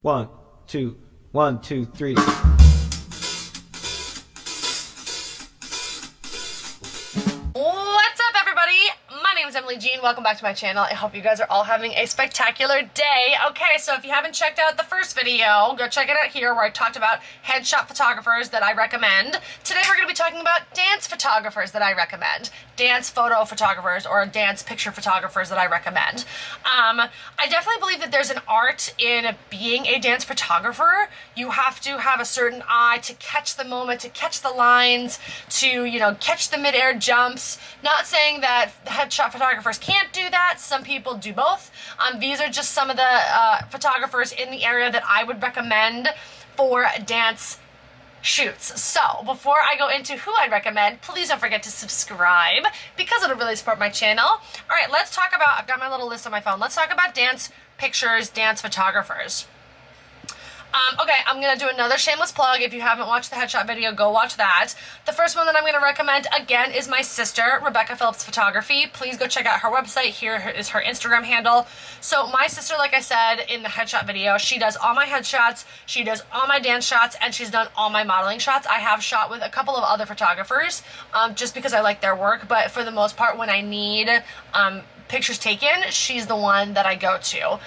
One, two, one, two, three. What's up, everybody? My name is Emily Ginn. Welcome back to my channel. I hope you guys are all having a spectacular day. Okay, so if you haven't checked out the first video, go check it out here where I talked about headshot photographers that I recommend. Today we're going to be talking about dance photographers that I recommend. Dance photo photographers or dance picture photographers that I recommend. I definitely believe that there's an art in being a dance photographer. You have to have a certain eye to catch the moment, to catch the lines, to, catch the mid-air jumps. Not saying that headshot photographers can't do that. Some people do both. These are just some of the photographers in the area that I would recommend for dance shoots. So before I go into who I'd recommend, please don't forget to subscribe because it'll really support my channel. All right, let's talk about, I've got my little list on my phone. Let's talk about dance pictures, dance photographers. Okay, I'm going to do another shameless plug. If you haven't watched the headshot video, go watch that. The first one that I'm going to recommend, again, is my sister, Rebecca Phillips Photography. Please go check out her website. Here is her Instagram handle. So my sister, like I said in the headshot video, she does all my headshots, she does all my dance shots, and she's done all my modeling shots. I have shot with a couple of other photographers just because I like their work, but for the most part, when I need pictures taken, she's the one that I go to.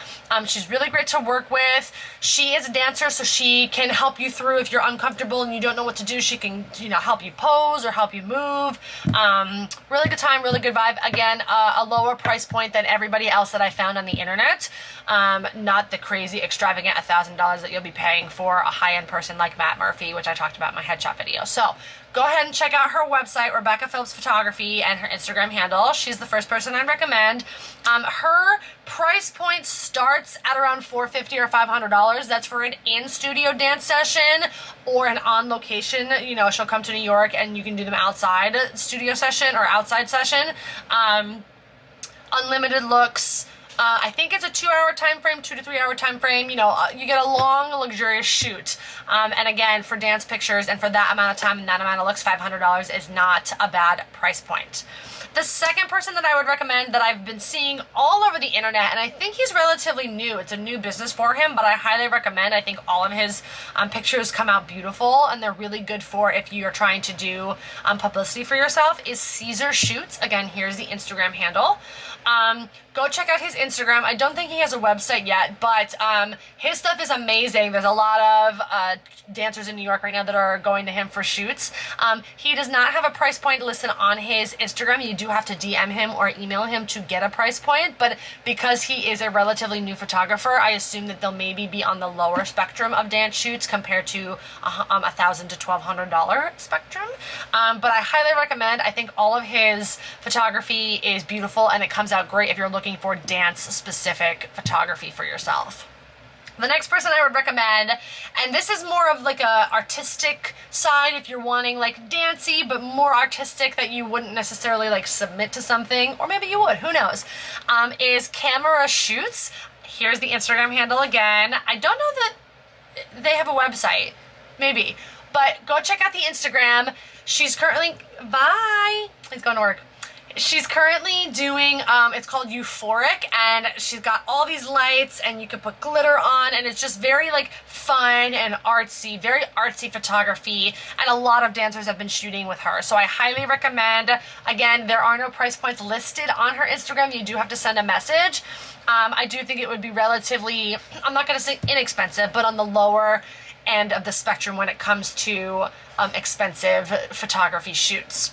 She's really great to work with. She is a dancer, so she can help you through if you're uncomfortable and you don't know what to do. She can, help you pose or help you move. Really good time, really good vibe. Again, a lower price point than everybody else that I found on the internet. Not the crazy extravagant $1,000 that you'll be paying for a high-end person like Matt Murphy, which I talked about in my headshot video. So go ahead and check out her website, Rebecca Phillips Photography, and her Instagram handle. She's the first person I'd recommend. Her price point starts at around $450 or $500. That's for an in-studio dance session or an on-location. She'll come to New York and you can do them outside studio session or outside session. Unlimited looks. I think it's a 2-hour time frame, 2 to 3 hour time frame. You get a long, luxurious shoot. And again, for dance pictures and for that amount of time and that amount of looks, $500 is not a bad price point. The second person that I would recommend that I've been seeing all over the internet, and I think he's relatively new. It's a new business for him, but I highly recommend. I think all of his pictures come out beautiful, and they're really good for if you're trying to do publicity for yourself, is Caesar Shoots. Again, here's the Instagram handle. Go check out his Instagram. I don't think he has a website yet, but his stuff is amazing. There's a lot of dancers in New York right now that are going to him for shoots. He does not have a price point listed on his Instagram. You do have to DM him or email him to get a price point, but because he is a relatively new photographer, I assume that they'll maybe be on the lower spectrum of dance shoots compared to $1,000 to $1,200 spectrum. But I highly recommend. I think all of his photography is beautiful and it comes out great if you're looking for dance-specific photography for yourself. The next person I would recommend, and this is more of like a artistic side if you're wanting like dancey but more artistic that you wouldn't necessarily like submit to something, or maybe you would, who knows, is Camera Shoots. Here's the Instagram handle again. I don't know that they have a website, maybe, but go check out the Instagram. She's currently, bye, he's going to work. She's currently doing, it's called Euphoric, and she's got all these lights, and you can put glitter on, and it's just very, like, fun and artsy, very artsy photography, and a lot of dancers have been shooting with her, so I highly recommend. Again, there are no price points listed on her Instagram. You do have to send a message. I do think it would be relatively, I'm not going to say inexpensive, but on the lower end of the spectrum when it comes to expensive photography shoots.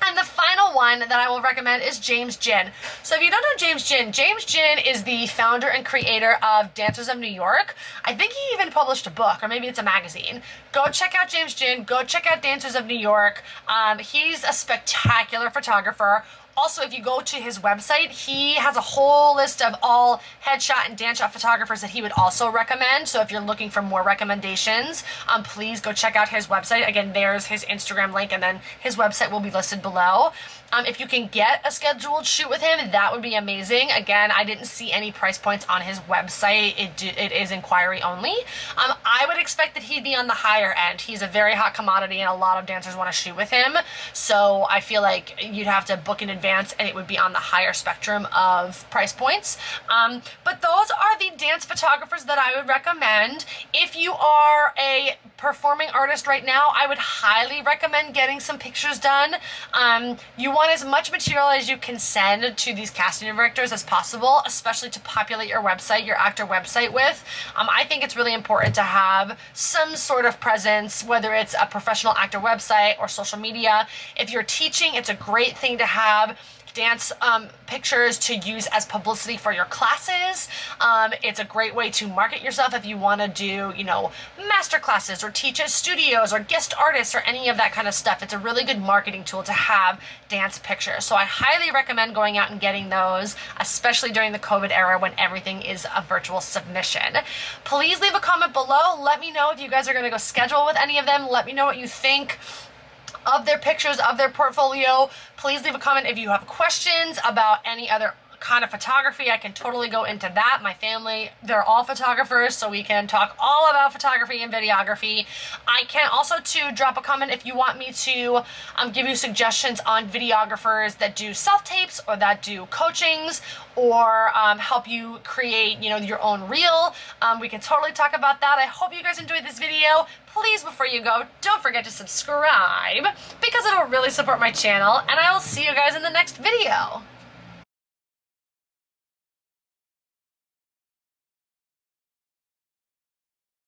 And the final one that I will recommend is James Ginn. So if you don't know James Ginn is the founder and creator of Dancers of New York. I think he even published a book, or maybe it's a magazine. Go check out James Ginn. Go check out Dancers of New York. He's a spectacular photographer. Also, if you go to his website, he has a whole list of all headshot and dance shot photographers that he would also recommend. So if you're looking for more recommendations, please go check out his website. Again, there's his Instagram link, and then his website will be listed below. If you can get a scheduled shoot with him, that would be amazing. Again, I didn't see any price points on his website. It is inquiry only. I would expect that he'd be on the higher end. He's a very hot commodity, and a lot of dancers want to shoot with him. So I feel like you'd have to book in advance advanced and it would be on the higher spectrum of price points. But those are the dance photographers that I would recommend. If you are a performing artist right now, I would highly recommend getting some pictures done. You want as much material as you can send to these casting directors as possible, especially to populate your website, your actor website with. I think it's really important to have some sort of presence, whether it's a professional actor website or social media. If you're teaching, it's a great thing to have dance pictures to use as publicity for your classes. It's a great way to market yourself if you want to do, you know, master classes or teach at studios or guest artists or any of that kind of stuff. It's a really good marketing tool to have dance pictures. So I highly recommend going out and getting those, especially during the COVID era when everything is a virtual submission. Please leave a comment below. Let me know if you guys are going to go schedule with any of them. Let me know what you think of their pictures, of their portfolio. Please leave a comment if you have questions about any other kind of photography. I can totally go into that. My family, they're all photographers, so we can talk all about photography and videography. I can also drop a comment if you want me to give you suggestions on videographers that do self-tapes or that do coachings or help you create, you know, your own reel. We can totally talk about that. I hope you guys enjoyed this video. Please, before you go, don't forget to subscribe because it'll really support my channel, and I will see you guys in the next video.